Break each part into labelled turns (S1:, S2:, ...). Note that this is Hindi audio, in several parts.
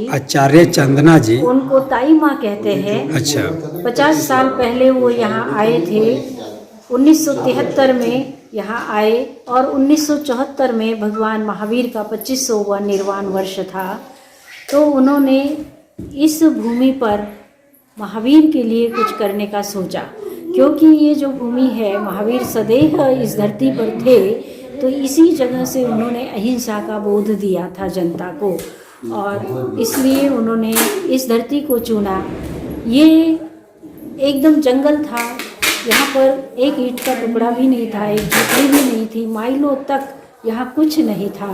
S1: आचार्य चंदना जी,
S2: उनको ताई माँ कहते हैं।
S1: अच्छा।
S2: 50 साल पहले वो यहाँ आए थे। 1973 में यहाँ आए और 1974 में भगवान महावीर का 2500वां निर्वाण वर्ष था। तो उन्होंने इस भूमि पर महावीर के लिए कुछ करने का सोचा, क्योंकि ये जो भूमि है, महावीर सदैव इस धरती पर थे, तो इसी जगह से उन्होंने अहिंसा का बोध दिया था जनता को, और इसलिए उन्होंने इस धरती को चुना। ये एकदम जंगल था, यहाँ पर एक ईंट का टुकड़ा भी नहीं था, एक झोपड़ी भी नहीं थी, माइलों तक यहाँ कुछ नहीं था।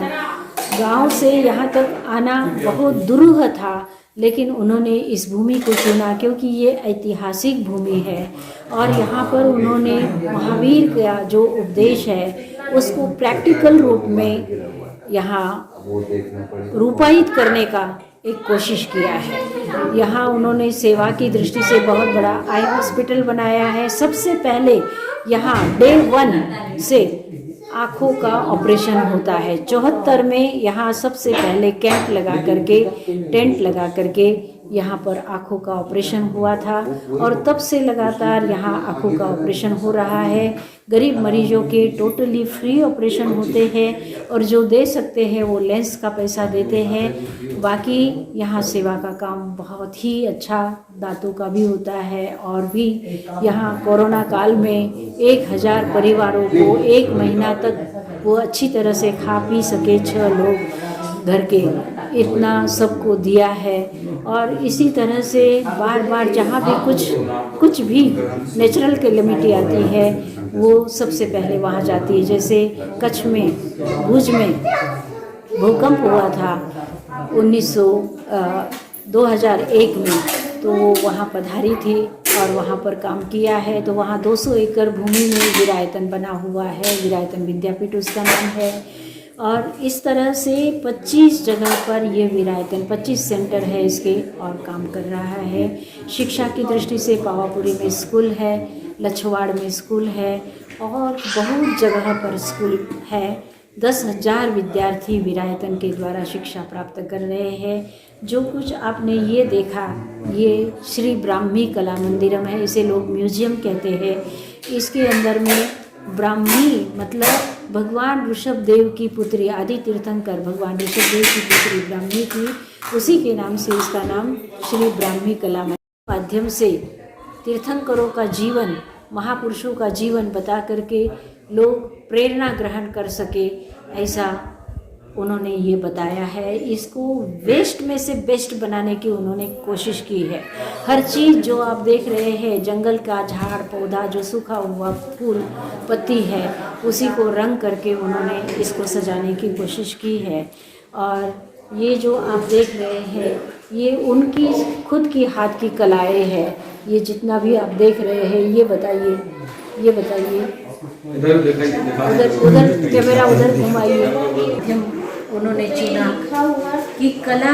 S2: गांव से यहाँ तक आना बहुत दुरूह था, लेकिन उन्होंने इस भूमि को चुना क्योंकि ये ऐतिहासिक भूमि है और यहाँ पर उन्होंने महावीर का जो उपदेश है उसको प्रैक्टिकल रूप में यहाँ रूपायित करने का एक कोशिश किया है। यहाँ उन्होंने सेवा की दृष्टि से बहुत बड़ा आई हॉस्पिटल बनाया है। सबसे पहले यहाँ डे 1 से आँखों का ऑपरेशन होता है। 74 में यहाँ सबसे पहले कैंप लगा करके, टेंट लगा करके यहाँ पर आँखों का ऑपरेशन हुआ था और तब से लगातार यहाँ आँखों का ऑपरेशन हो रहा है। गरीब मरीजों के टोटली फ्री ऑपरेशन होते हैं और जो दे सकते हैं वो लेंस का पैसा देते हैं। बाकी यहाँ सेवा का काम बहुत ही अच्छा दांतों का भी होता है और भी यहाँ कोरोना काल में 1000 परिवारों को 1 महीना तक वो अच्छी तरह से खा पी सके। 6 लोग घर के, इतना सबको दिया है। और इसी तरह से बार बार जहाँ भी कुछ भी नेचुरल कैलेमिटी आती है वो सबसे पहले वहाँ जाती है। जैसे कच्छ में, भुज में भूकंप हुआ था 2001 में, तो वो वहाँ पधारी थी और वहाँ पर काम किया है। तो वहाँ 200 एकड़ भूमि में विरायतन बना हुआ है, विरायतन विद्यापीठ उसका नाम है। और इस तरह से 25 जगह पर ये विरायतन 25 सेंटर है इसके और काम कर रहा है। शिक्षा की दृष्टि से पावापुरी में स्कूल है, लछवाड़ में स्कूल है और बहुत जगह पर स्कूल है। 10,000 विद्यार्थी विरायतन के द्वारा शिक्षा प्राप्त कर रहे हैं। जो कुछ आपने ये देखा, ये श्री ब्राह्मी कला मंदिरम है, इसे लोग म्यूजियम कहते हैं। इसके अंदर में ब्राह्मी मतलब भगवान ऋषभ देव की पुत्री, आदि तीर्थंकर भगवान ऋषभ देव की पुत्री ब्राह्मी थी, उसी के नाम से इसका नाम श्री ब्राह्मी कला माध्यम से तीर्थंकरों का जीवन, महापुरुषों का जीवन बता करके लोग प्रेरणा ग्रहण कर सके, ऐसा उन्होंने ये बताया है। इसको वेस्ट में से बेस्ट बनाने की उन्होंने कोशिश की है। हर चीज़ जो आप देख रहे हैं, जंगल का झाड़ पौधा, जो सूखा हुआ फूल पत्ती है, उसी को रंग करके उन्होंने इसको सजाने की कोशिश की है। और ये जो आप देख रहे हैं ये उनकी खुद की हाथ की कलाएँ हैं। ये जितना भी आप देख रहे हैं, ये बताइए उधर कैमरा उधर घुमाइए। उन्होंने चुना कि कला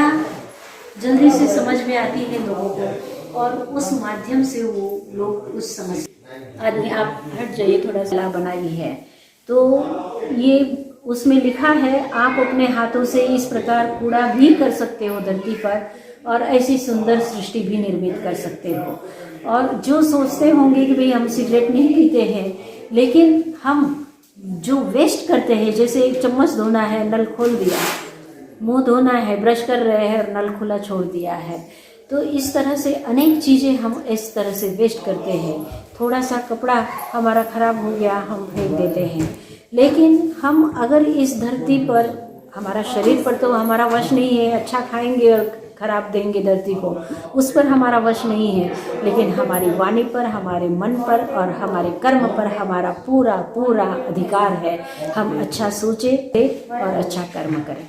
S2: जल्दी से समझ में आती है लोगों को और उस माध्यम से वो लोग कुछ समझ। आदमी आप हट जाइए, थोड़ा सा बनाई है तो ये उसमें लिखा है, आप अपने हाथों से इस प्रकार कूड़ा भी कर सकते हो धरती पर और ऐसी सुंदर सृष्टि भी निर्मित कर सकते हो। और जो सोचते होंगे कि भाई हम सिगरेट नहीं पीते हैं, लेकिन हम जो वेस्ट करते हैं, जैसे एक चम्मच धोना है, नल खोल दिया, मुंह धोना है, ब्रश कर रहे हैं और नल खुला छोड़ दिया है, तो इस तरह से अनेक चीज़ें हम इस तरह से वेस्ट करते हैं। थोड़ा सा कपड़ा हमारा ख़राब हो गया, हम फेंक देते हैं। लेकिन हम अगर इस धरती पर, हमारा शरीर पर तो हमारा वश नहीं है, अच्छा खाएंगे और खराब देंगे धरती को, उस पर हमारा वश नहीं है, लेकिन हमारी वाणी पर, हमारे मन पर और हमारे कर्म पर हमारा पूरा पूरा अधिकार है। हम अच्छा सोचें और अच्छा कर्म करें।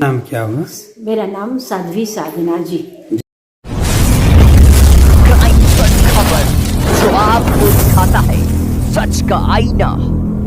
S1: नाम क्या हुआ?
S2: मेरा नाम साध्वी साधना जी।
S3: जो आपको दिखाता है सच का आईना।